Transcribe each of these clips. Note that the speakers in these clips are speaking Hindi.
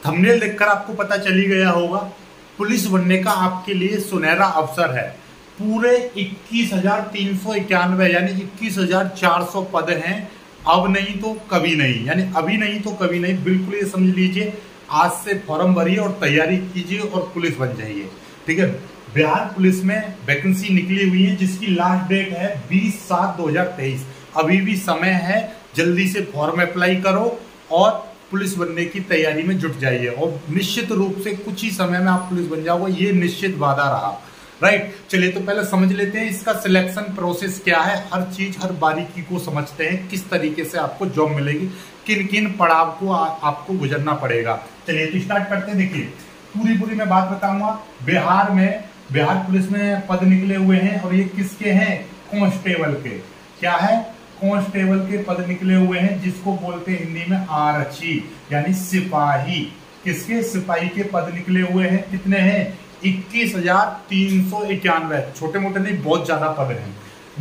थंबनेल देखकर आपको पता चली गया होगा, पुलिस बनने का आपके लिए सुनहरा अवसर है। पूरे 21,391 यानी 21,400 पद हैं। अब नहीं तो कभी नहीं, यानी अभी नहीं तो कभी नहीं, बिल्कुल ये समझ लीजिए। आज से फॉर्म भरिए और तैयारी कीजिए और पुलिस बन जाइए। ठीक है, बिहार पुलिस में वैकेंसी निकली हुई है जिसकी लास्ट डेट है 20/7/2023। अभी भी समय है, जल्दी से फॉर्म अप्लाई करो और पुलिस बनने की तैयारी में जुट जाइए और निश्चित रूप से कुछ ही समय में आप पुलिस बन जाओगे, ये निश्चित वादा रहा। राइट, चलिए तो पहले समझ लेते हैं इसका सिलेक्शन प्रोसेस क्या है। हर चीज, हर बारीकी को समझते हैं, किस तरीके से आपको जॉब मिलेगी, किन किन पड़ाव को आपको गुजरना पड़ेगा। चलिए तो स्टार्ट करते हैं। देखिए, पूरी मैं बात बताऊंगा। बिहार पुलिस में पद निकले हुए हैं और ये किसके हैं? कांस्टेबल के। क्या है? कांस्टेबल के पद निकले हुए हैं, जिसको बोलते हैं हिंदी में आरक्षी यानी सिपाही। किसके? सिपाही के पद निकले हुए हैं। कितने हैं? 21,391। छोटे मोटे नहीं, बहुत ज्यादा पद हैं।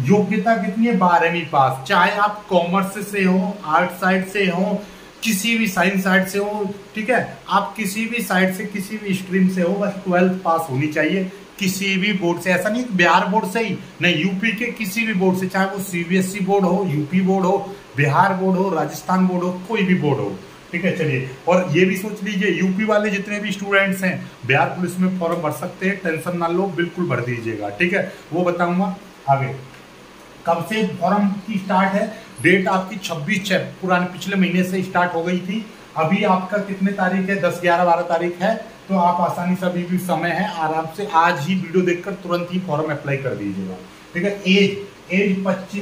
योग्यता कितनी है? 12वीं पास। चाहे आप कॉमर्स से हो, आर्ट साइड से हो, किसी भी साइंस साइड से हो, ठीक है, आप किसी भी साइड से, किसी भी स्ट्रीम से हो, बस 12th पास होनी चाहिए। किसी भी बोर्ड से, ऐसा नहीं बिहार बोर्ड से ही नहीं, यूपी के किसी भी बोर्ड से, चाहे वो सीबीएसई बोर्ड हो, यूपी बोर्ड हो, बिहार बोर्ड हो, राजस्थान बोर्ड हो, कोई भी बोर्ड हो। ठीक है, चलिए, और ये भी सोच लीजिए, यूपी वाले जितने भी स्टूडेंट्स हैं बिहार पुलिस में फॉर्म भर सकते हैं, टेंशन ना लो, बिल्कुल भर दीजिएगा। ठीक है, वो बताऊंगा आगे। कब से फॉर्म की स्टार्ट है? डेट आपकी 26 पुराने पिछले महीने से स्टार्ट हो गई थी। अभी आपका कितने तारीख है? 10, 11, 12 तारीख है। तो आप आसानी से, अभी भी समय है, आराम से आज ही वीडियो देखकर तुरंत ही फॉर्म अप्लाई कर दीजिएगा। ठीक है, एज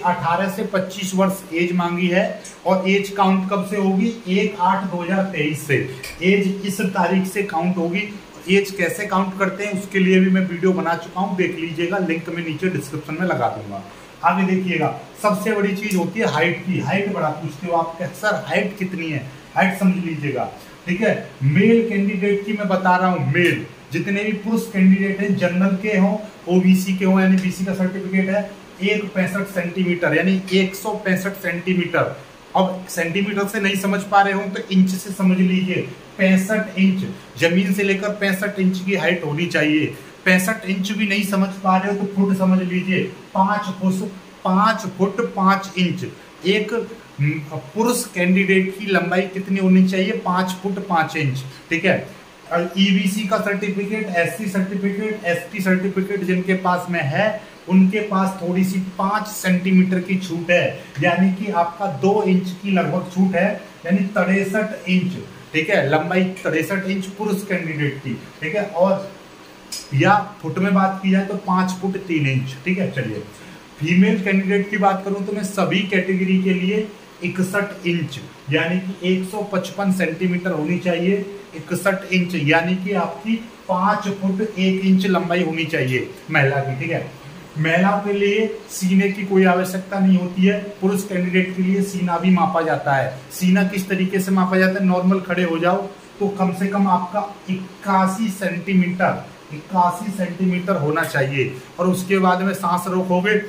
18 से 25 वर्ष एज मांगी है। और एज काउंट कब से होगी? 1/8/2023 से एज इस तारीख से काउंट होगी। एज कैसे काउंट करते हैं उसके लिए भी मैं वीडियो बना चुका हूं, देख लीजिएगा, लिंक में नीचे डिस्क्रिप्शन में लगा दूंगा। आगे देखिएगा, सबसे बड़ी चीज होती है हाइट की। हाइट बड़ा पूछते हो आप, सर हाइट कितनी है? हाइट समझ लीजिएगा। ठीक है, मेल कैंडिडेट की मैं बता रहा हूं, मेल जितने भी पुरुष कैंडिडेट हैं, जनरल के हों, ओबीसी के हों, यानी बीसी का सर्टिफिकेट है, 165 सेंटीमीटर यानी 165 सेंटीमीटर। अब सेंटीमीटर से नहीं समझ पा रहे हो तो इंच से समझ लीजिए। 65 इंच, जमीन से लेकर 65 इंच की हाइट होनी चाहिए। 65 इंच भी नहीं समझ पा रहे हो तो फुट समझ लीजिए। 5 फुट 5 इंच। एक पुरुष कैंडिडेट की लंबाई कितनी होनी चाहिए? 5 फुट 5 इंच। ठीक है, ईबीसी का certificate, SC certificate, ST certificate जिनके पास में है, उनके पास थोड़ी सी 5 सेंटीमीटर की छूट है, यानी कि आपका 2 इंच की लगभग छूट है, यानी 63 इंच। ठीक है, लंबाई 63 इंच पुरुष कैंडिडेट की। ठीक है, और या फुट में बात की जाए तो 5 फुट 3 इंच। ठीक है, चलिए, फीमेल कैंडिडेट की बात करूं तो मैं सभी कैटेगरी के लिए 61 इंच यानी कि 155 सेंटीमीटर होनी चाहिए। 61 इंच यानी कि आपकी 5 फुट 1 इंच लंबाई होनी चाहिए महिला की। ठीक है, महिलाओं के लिए सीने की कोई आवश्यकता नहीं होती है। पुरुष कैंडिडेट के लिए सीना भी मापा जाता है। सीना किस तरीके से मापा जाता है? नॉर्मल खड़े हो जाओ तो कम से कम आपका 81 सेंटीमीटर होना चाहिए, और उसके बाद में सांस रोकोगे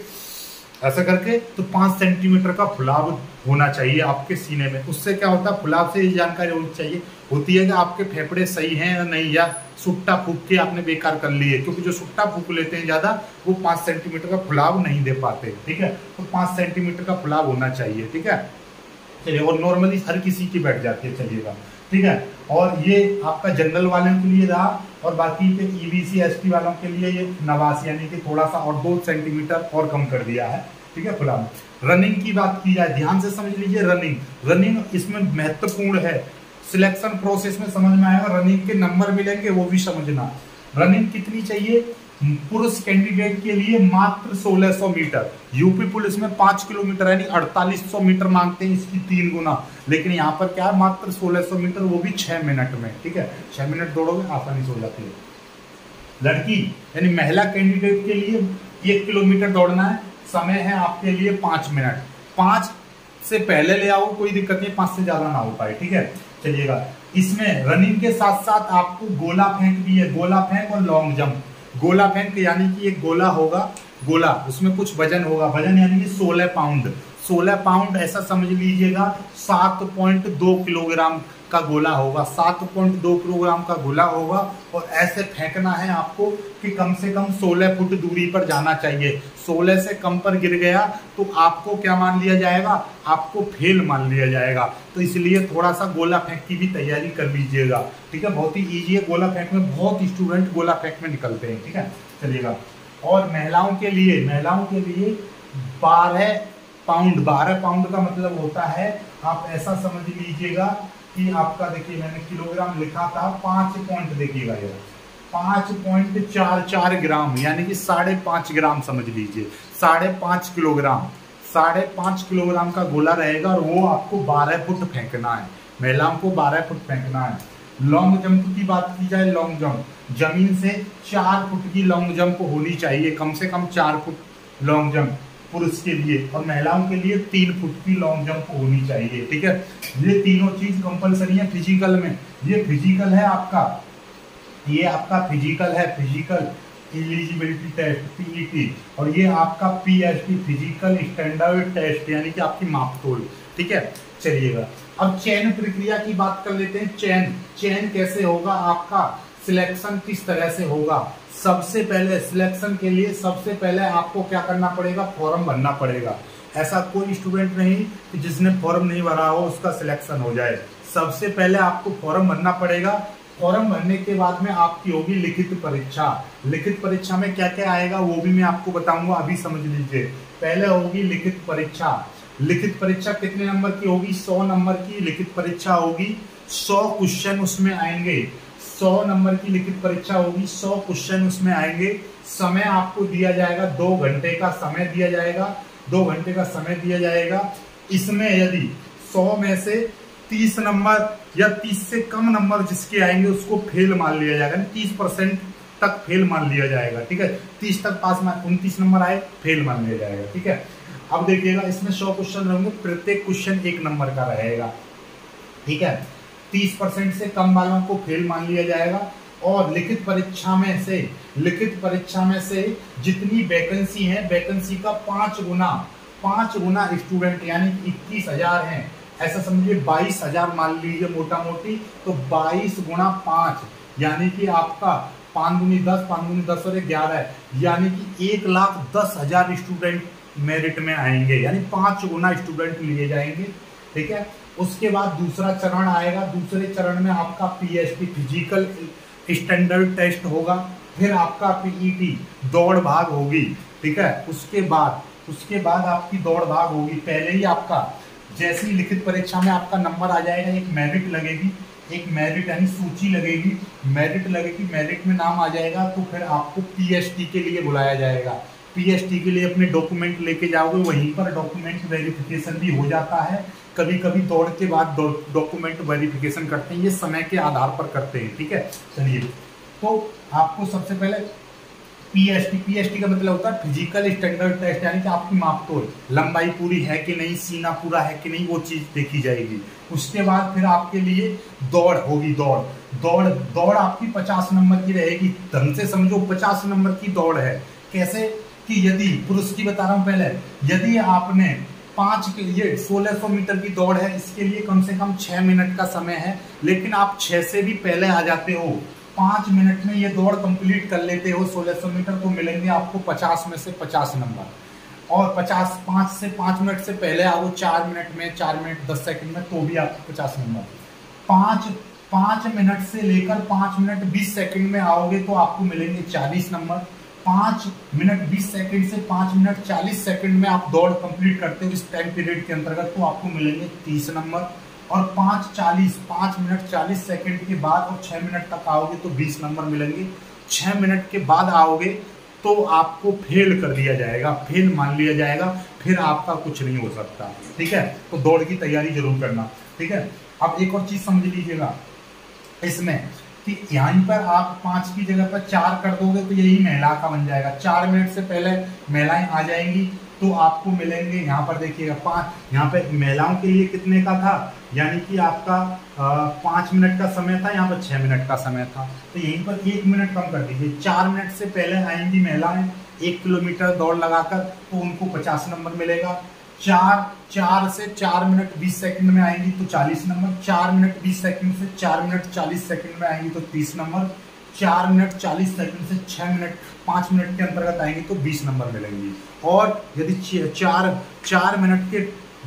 ऐसा करके तो 5 सेंटीमीटर का फुलाव होना चाहिए आपके सीने में। उससे क्या होता है? फुलाव से ये जानकारी होती है कि आपके फेफड़े सही हैं या नहीं, या सुट्टा फूक के आपने बेकार कर लिए, क्योंकि जो सुट्टा फूक लेते हैं ज्यादा, वो 5 सेंटीमीटर का फुलाव नहीं दे पाते। ठीक है, तो 5 सेंटीमीटर का फुलाव होना चाहिए। ठीक है, चलिए, और नॉर्मली हर किसी की बैठ जाती है। चलिएगा, ठीक है, और ये आपका जनरल वालों के लिए रहा, और बाकी के ईबीसी एसटी वालों के लिए ये 89 यानी कि थोड़ा सा और 2 सेंटीमीटर और कम कर दिया है। ठीक है, फुलाव। रनिंग की बात की जाए, ध्यान से समझ लीजिए। रनिंग इसमें महत्वपूर्ण है, सिलेक्शन प्रोसेस में समझ में आएगा। रनिंग के नंबर मिलेंगे, वो भी समझना। रनिंग कितनी चाहिए? पुरुष कैंडिडेट के लिए मात्र 1600 मीटर। यूपी पुलिस में 5 किलोमीटर यानी 4800 मीटर मांगते हैं, इसकी 3 गुना। लेकिन यहाँ पर क्या है? मात्र 1600 मीटर, वो भी 6 मिनट में। ठीक है, 6 मिनट दौड़ोगे, आसानी से हो जाती है। लड़की यानी महिला कैंडिडेट के लिए 1 किलोमीटर दौड़ना है, समय है आपके लिए 5 मिनट। 5 से पहले ले आओ, कोई दिक्कत नहीं, 5 से ज्यादा ना हो पाए। ठीक है, चलिएगा, इसमें रनिंग के साथ साथ आपको गोला फेंक भी है। गोला फेंक और लॉन्ग जंप। गोला फेंक यानी कि एक गोला होगा, गोला उसमें कुछ वजन होगा, वजन यानी कि 16 पाउंड। 16 पाउंड ऐसा समझ लीजिएगा 7.2 किलोग्राम का गोला होगा, 7.2 किलोग्राम का गोला होगा। और ऐसे फेंकना है आपको कि कम से कम 16 फुट दूरी पर जाना चाहिए। 16 से कम पर गिर गया तो आपको क्या मान लिया जाएगा, आपको फेल मान लिया जाएगा। तो इसलिए थोड़ा सा गोला फेंक की भी तैयारी कर लीजिएगा, ठीक है। बहुत ही ईजी है गोला फेंक में, बहुत स्टूडेंट गोला फेंक में निकलते हैं, ठीक है। चलिएगा, और महिलाओं के लिए 12 पाउंड, 12 पाउंड का मतलब होता है, आप ऐसा समझ लीजिएगा कि आपका, देखिए मैंने किलोग्राम लिखा था, 5 पॉइंट, देखिएगा ये 5.44 ग्राम, यानी कि 5.5 ग्राम समझ लीजिए, 5.5 किलोग्राम, 5.5 किलोग्राम का गोला रहेगा। और वो आपको 12 फुट फेंकना है, महिलाओं को 12 फुट फेंकना है। लॉन्ग जंप की बात की जाए, लॉन्ग जंप, जमीन से 4 फुट की लॉन्ग जंप होनी चाहिए, कम से कम 4 फुट लॉन्ग जंप पुरुष के लिए, और महिलाओं के लिए 3 फुट की लॉन्ग जंप होनी चाहिए, ठीक है। ये तीनों चीज कंपलसरी है फिजिकल में। ये फिजिकल है आपका, ये आपका फिजिकल है, फिजिकल एलिजिबिलिटी टेस्ट, पीईटी, और ये आपका पीएसटी, फिजिकल स्टैंडर्ड टेस्ट, यानी कि आपकी मापतोल, ठीक है। चलिएगा, अब चयन प्रक्रिया की बात कर लेते हैं। चयन कैसे होगा आपका, सिलेक्शन किस तरह से होगा। सबसे पहले सिलेक्शन के लिए सबसे पहले आपको क्या करना पड़ेगा, फॉर्म भरना पड़ेगा। ऐसा कोई स्टूडेंट नहीं कि जिसने फॉर्म नहीं भरा हो उसका सिलेक्शन हो जाए। सबसे पहले आपको फॉर्म भरना पड़ेगा। फॉर्म भरने के बाद में आपकी होगी लिखित परीक्षा। लिखित परीक्षा में क्या क्या आएगा वो भी मैं आपको बताऊंगा, अभी समझ लीजिए। पहले होगी लिखित परीक्षा। लिखित परीक्षा कितने नंबर की होगी, 100 नंबर की लिखित परीक्षा होगी। 100 क्वेश्चन उसमें आएंगे, 100 नंबर की लिखित परीक्षा होगी, 100 क्वेश्चन उसमें आएंगे। समय आपको दिया जाएगा, 2 घंटे का समय दिया जाएगा, 2 घंटे का समय दिया जाएगा। इसमें यदि 100 में से 30 नंबर या 30 से कम नंबर जिसके आएंगे उसको फेल मान लिया जाएगा, 30% तक फेल मान लिया जाएगा, ठीक है। 30 तक पास में 29 नंबर आए फेल मान लिया जाएगा, ठीक है। अब देखिएगा, इसमें 100 क्वेश्चन रहेंगे, प्रत्येक क्वेश्चन 1 नंबर का रहेगा, ठीक है। 30% से कम वालों को फेल मान लिया जाएगा। और लिखित परीक्षा में से जितनी वैकेंसी है, वैकेंसी का 5 गुना स्टूडेंट, यानी 21,000 हैं, ऐसा समझिए 22,000 मान लीजिए मोटा मोटी, तो 22 गुणा 5, यानी कि आपका 5 दूनी 10, 5 दूनी 10 और 11, यानी कि 1,10,000 स्टूडेंट मेरिट में आएंगे, यानी 5 गुना स्टूडेंट लिए जाएंगे, ठीक है। उसके बाद दूसरा चरण आएगा। दूसरे चरण में आपका पीएसटी, फिजिकल स्टैंडर्ड टेस्ट होगा। फिर आपका पीईटी, दौड़ भाग होगी, ठीक है। उसके बाद आपकी दौड़ भाग होगी। पहले ही आपका जैसे ही लिखित परीक्षा में आपका नंबर आ जाएगा, एक मेरिट लगेगी, एक मेरिट यानी सूची लगेगी, मेरिट में नाम आ जाएगा, तो फिर आपको पीएसटी के लिए बुलाया जाएगा। पीएसटी के लिए अपने डॉक्यूमेंट लेके जाओगे, वहीं पर डॉक्यूमेंट वेरिफिकेशन भी हो जाता है। कभी कभी दौड़ के बाद डॉक्यूमेंट वेरिफिकेशन करते हैं, ये समय के आधार पर करते हैं, ठीक है। चलिए, तो आपको सबसे पहले पीएसटी का मतलब होता है फिजिकल स्टैंडर्ड टेस्ट, यानी कि आपकी मापतोल, लंबाई पूरी है कि नहीं, सीना पूरा है कि नहीं, वो चीज देखी जाएगी। उसके बाद फिर आपके लिए दौड़ होगी। दौड़ आपकी 50 नंबर की रहेगी। ढंग से समझो, 50 नंबर की दौड़ है। कैसे कि यदि पुरुष की बता रहा हूं पहले, यदि आपने 5 के लिए 1600 मीटर की दौड़ है, इसके लिए कम से कम 6 मिनट का समय है, लेकिन आप 6 से भी पहले आ जाते हो, 5 मिनट में ये दौड़ कंप्लीट कर लेते हो 1600 मीटर, तो मिलेंगे आपको 50 में से 50 नंबर। और 5 से 5 मिनट से पहले आओ, 4 मिनट में, 4 मिनट 10 सेकंड में, तो भी आपको 50 नंबर। 5 मिनट से लेकर 5 मिनट 20 सेकंड में आओगे तो आपको मिलेंगे 40 नंबर। 5 मिनट 20 सेकंड से 5 मिनट 40 सेकंड में आप दौड़ कंप्लीट करते हो इस टाइम पीरियड के अंतर्गत, तो आपको मिलेंगे 30 नंबर। और 5 मिनट 40 सेकंड के बाद और 6 मिनट तक आओगे तो 20 नंबर मिलेंगे। 6 मिनट के बाद आओगे तो आपको फेल कर दिया जाएगा, फेल मान लिया जाएगा, फिर आपका कुछ नहीं हो सकता, ठीक है। तो दौड़ की तैयारी जरूर करना, ठीक है। अब एक और चीज समझ लीजिएगा इसमें कि यहीं पर आप 5 की जगह पर 4 कर दोगे तो यही महिला का बन जाएगा। 4 मिनट से पहले महिलाएं आ जाएंगी तो आपको मिलेंगे, यहाँ पर देखिएगा 5, यहाँ पे महिलाओं के लिए कितने का था, यानी कि आपका 5 मिनट का समय था, यहाँ पर 6 मिनट का समय था, तो यहीं पर 1 मिनट कम कर दीजिए। 4 मिनट से पहले आएंगी महिलाएं 1 किलोमीटर दौड़ लगाकर, तो उनको 50 नंबर मिलेगा। 4 से 4 मिनट 20 सेकंड में आएंगी तो 40 नंबर, 4 मिनट 20 सेकंड से 4 मिनट 40 सेकंड में आएंगी तो 30 नंबर, 4 मिनट 40 सेकंड से 6 मिनट 5 मिनट के अंतर्गत आएंगी तो 20 नंबर मिलेंगी। और यदि 4 मिनट के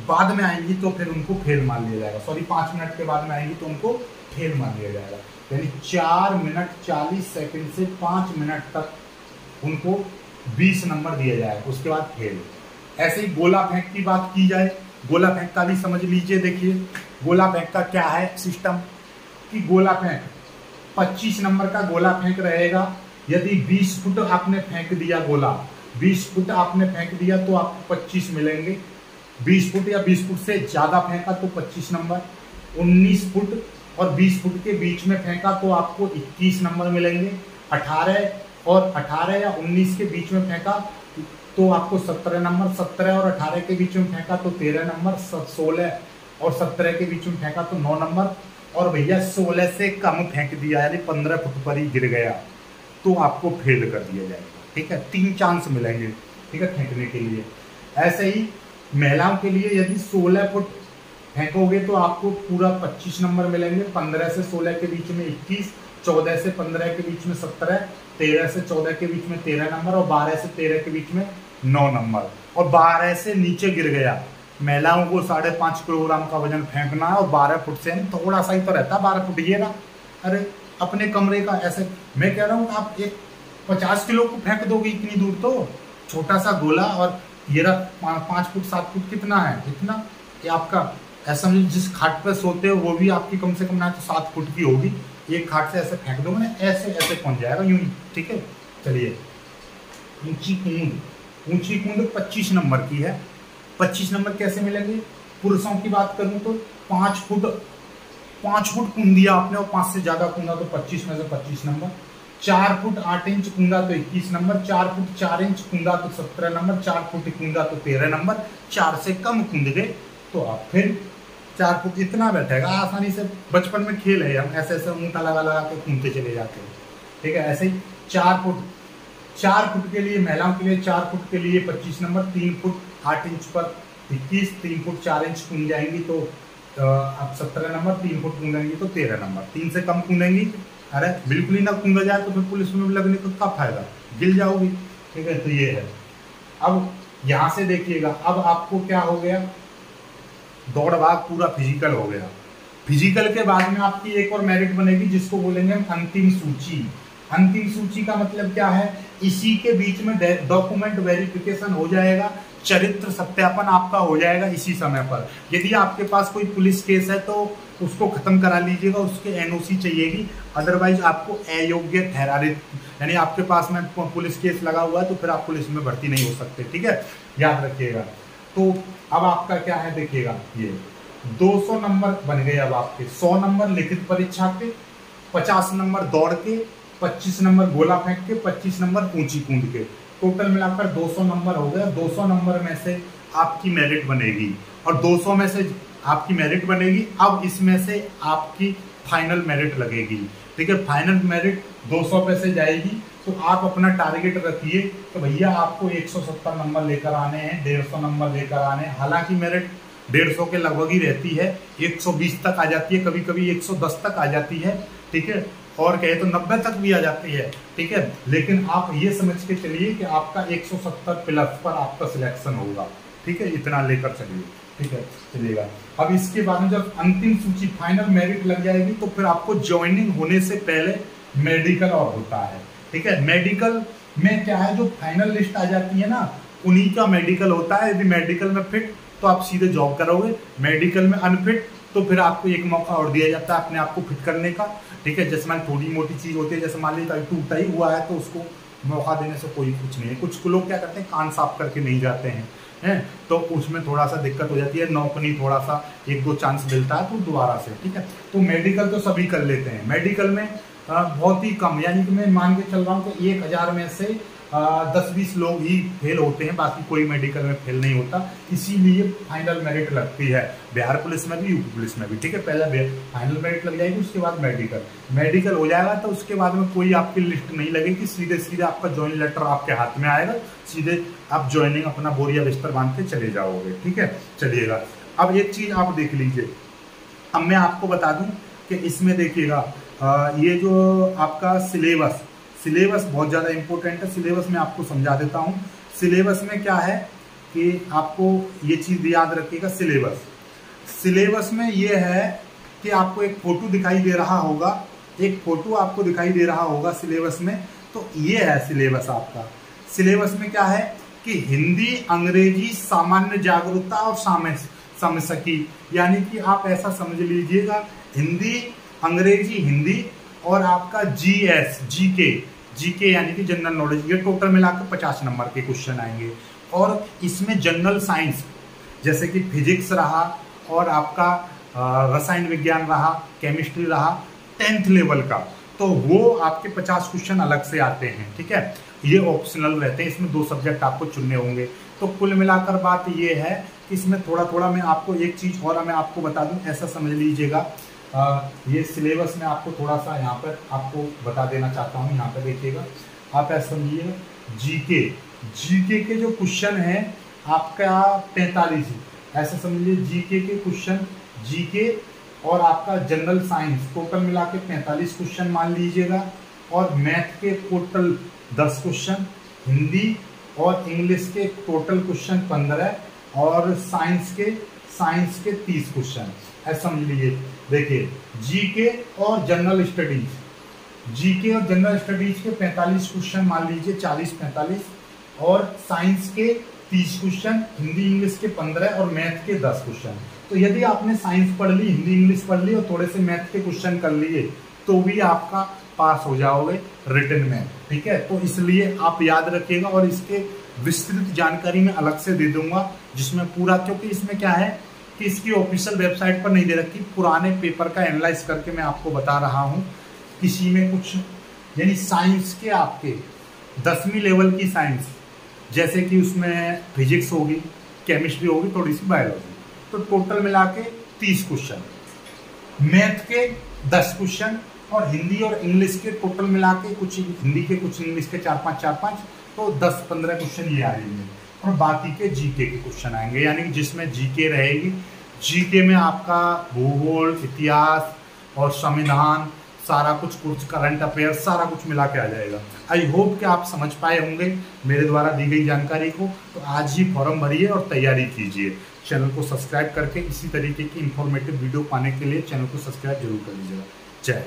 बाद में आएंगी तो फिर उनको फेल मान लिया जाएगा। सॉरी, 5 मिनट के बाद में आएंगी तो उनको फेल मान लिया जाएगा। यानी 4 मिनट 40 सेकंड से 5 मिनट तक उनको 20 नंबर दिया जाएगा, उसके बाद फेल। ऐसे ही गोला फेंक की बात की जाए, गोला फेंक का भी समझ लीजिए। देखिए गोला फेंक का क्या है सिस्टम कि गोला फेंक 25 नंबर का गोला फेंक रहेगा। यदि 20 फुट आपने फेंक दिया गोला, 20 फुट आपने फेंक दिया तो आपको 25 मिलेंगे। 20 फुट या 20 फुट से ज्यादा फेंका तो 25 नंबर। 19 फुट और 20 फुट के बीच में फेंका तो आपको 21 नंबर मिलेंगे। 18 या 19 के बीच में फेंका तो आपको 17 नंबर। 17 और 18 के बीच में फेंका तो 13 नंबर। 16 और 17 के बीच में फेंका तो 9 नंबर। और भैया 16 से कम फेंक दिया यानी 15 फुट पर ही गिर गया तो आपको फेल कर दिया जाएगा। ठीक है, 3 चांस मिलेंगे, ठीक है, फेंकने के लिए। ऐसे ही महिलाओं के लिए यदि 16 फुट फेंकोगे तो आपको पूरा 25 नंबर मिलेंगे। 15 से 16 के बीच में 21, 14 से 15 के बीच में 17, 13 से 14 के बीच में 13 नंबर और 12 से 13 के बीच में 9 नंबर। और 12 से नीचे गिर गया, महिलाओं को 5.5 किलोग्राम का वजन फेंकना है और 12 फुट से थोड़ा सा ही तो रहता है 12 फुट ये ना। अरे अपने कमरे का ऐसे मैं कह रहा हूँ आप एक 50 किलो को फेंक दोगे इतनी दूर, तो छोटा सा गोला। और ये 5 फुट 7 फुट कितना है, इतना कि आपका ऐसा जिस खाट पर सोते हो वो भी आपकी कम से कम ना तो 7 फुट की होगी। एक खाट से ऐसे फेंक दोगे ना, ऐसे ऐसे पहुंच जाएगा यूं ही। ठीक है, चलिए ऊंची कूंद। ऊंची कूंद 25 नंबर की है। 25 नंबर कैसे मिलेंगे? पुरुषों की बात करूं तो 5 फुट कूद दिया आपने और 5 से ज्यादा कूदा तो 25 में से 25 नंबर। 4 फुट 8 इंच कूदा तो 21 नंबर। 4 फुट 4 इंच कूदा तो 17 नंबर। 4 फुट कूदा तो 13 नंबर। 4 से कम कूद गए तो आप फिर 4 फुट इतना बैठेगा आसानी से। बचपन में खेल है, हम ऐसे ऐसे ऊँटा लगा लगा के कूदते चले जाते हैं। ठीक है, ऐसे ही 4 फुट के लिए महिलाओं के लिए 4 फुट के लिए 25 नंबर। 3 फुट 8 इंच पर 21, 3 फुट 4 इंच कूद जाएंगी तो अब 17 नंबर। 3 फुट कूदेंगी तो 13 नंबर। 3 से कम कूदेंगी, अरे बिल्कुल ही ना कूदा जाए तो फिर पुलिस में लगने का क्या फायदा, गिर जाओगी। ठीक है, तो ये है। अब यहाँ से देखिएगा, अब आपको क्या हो गया, दौड़ भाग पूरा फिजिकल हो गया। फिजिकल के बाद में आपकी एक और मेरिट बनेगी जिसको बोलेंगे हम अंतिम सूची। अंतिम सूची का मतलब क्या है, इसी के बीच में डॉक्यूमेंट वेरिफिकेशन हो जाएगा, चरित्र सत्यापन आपका हो जाएगा इसी समय पर। यदि आपके पास कोई पुलिस केस है तो उसको खत्म करा लीजिएगा, उसके एनओसी चाहिएगी, अदरवाइज आपको अयोग्य ठहरारित, यानी आपके पास में पुलिस केस लगा हुआ है तो फिर आप पुलिस में भर्ती नहीं हो सकते। ठीक है, याद रखिएगा। तो अब आपका क्या है देखिएगा, ये 200 नंबर बन गए अब आपके। 100 नंबर लिखित परीक्षा के, 50 नंबर दौड़ के, 25 नंबर गोला फेंक के, 25 नंबर ऊंची कूद के, टोटल मिलाकर 200 नंबर हो गया। 200 नंबर में से आपकी मेरिट बनेगी और 200 में से आपकी मेरिट बनेगी। अब इसमें से आपकी फाइनल मेरिट लगेगी। ठीक है, फाइनल मेरिट 200 पे से जाएगी तो आप अपना टारगेट रखिए तो भैया आपको 170 नंबर लेकर आने हैं, 150 नंबर लेकर आने हैं। हालांकि मेरिट 150 के लगभग ही रहती है, 120 तक आ जाती है, कभी कभी 110 तक आ जाती है। ठीक है, और कहे तो 90 तक भी आ जाती है। ठीक है, लेकिन आप ये समझ के चलिए कि आपका 170 प्लस पर आपका सिलेक्शन होगा। ठीक है, इतना लेकर चलिए। ठीक है, चलिएगा। अब इसके बाद में जब अंतिम सूची फाइनल मेरिट लग जाएगी तो फिर आपको ज्वाइनिंग होने से पहले मेडिकल और होता है। ठीक है, मेडिकल में क्या है, जो फाइनल लिस्ट आ जाती है ना उन्हीं का मेडिकल होता है। यदि मेडिकल में फिट तो आप सीधे जॉब करोगे, मेडिकल में अनफिट तो फिर आपको एक मौका और दिया जाता है अपने आप को फिट करने का। ठीक है, जैसे मान थोड़ी मोटी चीज होती है, जैसे मान लीजिए टूटा ही हुआ है तो उसको मौका देने से कोई कुछ नहीं है। कुछ लोग क्या करते हैं, कान साफ करके नहीं जाते हैं, तो उसमें थोड़ा सा दिक्कत हो जाती है, नौकरी थोड़ा सा 1-2 चांस मिलता है तो दोबारा से। ठीक है, तो मेडिकल तो सभी कर लेते हैं। मेडिकल में बहुत ही कम, यानी कि मैं मान के चल रहा हूँ कि 1000 में से 10-20 लोग ही फेल होते हैं, बाकी कोई मेडिकल में फेल नहीं होता। इसीलिए फाइनल मेरिट लगती है बिहार पुलिस में भी, यूपी पुलिस में भी, ठीक है। पहले फाइनल मेरिट लग जाएगी, उसके बाद मेडिकल हो जाएगा, तो उसके बाद में कोई आपकी लिस्ट नहीं लगेगी, सीधे सीधे आपका ज्वाइन लेटर आपके हाथ में आएगा, सीधे आप ज्वाइनिंग अपना बोरिया बिस्तर बांध के चले जाओगे, ठीक है। चलिएगा, अब एक चीज आप देख लीजिए। अब मैं आपको बता दूं कि इसमें देखिएगा ये जो आपका सिलेबस बहुत ज़्यादा इंपॉर्टेंट है। सिलेबस में आपको समझा देता हूँ। सिलेबस में क्या है कि आपको ये चीज़ याद रखिएगा। सिलेबस में ये है कि आपको एक फोटो दिखाई दे रहा होगा, सिलेबस में। तो ये है सिलेबस आपका। सिलेबस में क्या है कि हिंदी, अंग्रेजी, सामान्य जागरूकता और समसकी, यानी कि आप ऐसा समझ लीजिएगा, हिंदी, अंग्रेजी, हिंदी और आपका जीके यानी कि जनरल नॉलेज, ये टोटल मिलाकर 50 नंबर के क्वेश्चन आएंगे। और इसमें जनरल साइंस जैसे कि फिजिक्स रहा और आपका रसायन विज्ञान रहा, केमिस्ट्री रहा 10th लेवल का, तो वो आपके 50 क्वेश्चन अलग से आते हैं, ठीक है। ये ऑप्शनल रहते हैं, इसमें 2 सब्जेक्ट आपको चुनने होंगे। तो कुल मिलाकर बात ये है कि इसमें थोड़ा थोड़ा मैं आपको एक चीज और मैं आपको बता दूं, ऐसा समझ लीजिएगा। ये सिलेबस में आपको थोड़ा सा यहाँ पर आपको बता देना चाहता हूँ। यहाँ पर देखिएगा, आप ऐसा समझिएगा, जीके के जो क्वेश्चन है आपका 45, ऐसा समझिए जीके के क्वेश्चन, जीके और आपका जनरल साइंस टोटल मिला के 45 क्वेश्चन मान लीजिएगा। और मैथ के टोटल 10 क्वेश्चन, हिंदी और इंग्लिश के टोटल क्वेश्चन 15 और साइंस के 30 क्वेश्चन, ऐसा समझ लीजिए। देखिए, जीके और जनरल स्टडीज के 45 क्वेश्चन मान लीजिए, 40-45, और साइंस के 30 क्वेश्चन, हिंदी इंग्लिश के 15 और मैथ के 10 क्वेश्चन। तो यदि आपने साइंस पढ़ ली, हिंदी इंग्लिश पढ़ ली और थोड़े से मैथ के क्वेश्चन कर लिए, तो भी आपका पास हो जाओगे रिटन में, ठीक है। तो इसलिए आप याद रखिएगा, और इसके विस्तृत जानकारी मैं अलग से दे दूंगा, जिसमें पूरा, क्योंकि इसमें क्या है कि इसकी ऑफिशियल वेबसाइट पर नहीं दे रखी, पुराने पेपर का एनालाइज करके मैं आपको बता रहा हूँ। किसी में कुछ, यानी साइंस के आपके 10वीं लेवल की साइंस, जैसे कि उसमें फिजिक्स होगी, केमिस्ट्री होगी, थोड़ी सी बायोलॉजी, तो टोटल मिला के 30 क्वेश्चन, मैथ के 10 क्वेश्चन और हिंदी और इंग्लिश के टोटल मिला के, कुछ हिंदी के कुछ इंग्लिश के 4-5, तो 10-15 क्वेश्चन ये आएंगे। और बाकी के जीके के क्वेश्चन आएंगे, यानी कि जिसमें जीके रहेगी। जीके में आपका भूगोल, इतिहास और संविधान, सारा कुछ करंट अफेयर, सारा कुछ मिला के आ जाएगा। आई होप कि आप समझ पाए होंगे मेरे द्वारा दी गई जानकारी को। तो आज ही फॉर्म भरिए और तैयारी कीजिए। चैनल को सब्सक्राइब करके इसी तरीके की इंफॉर्मेटिव वीडियो पाने के लिए चैनल को सब्सक्राइब जरूर कर लीजिएगा। जय।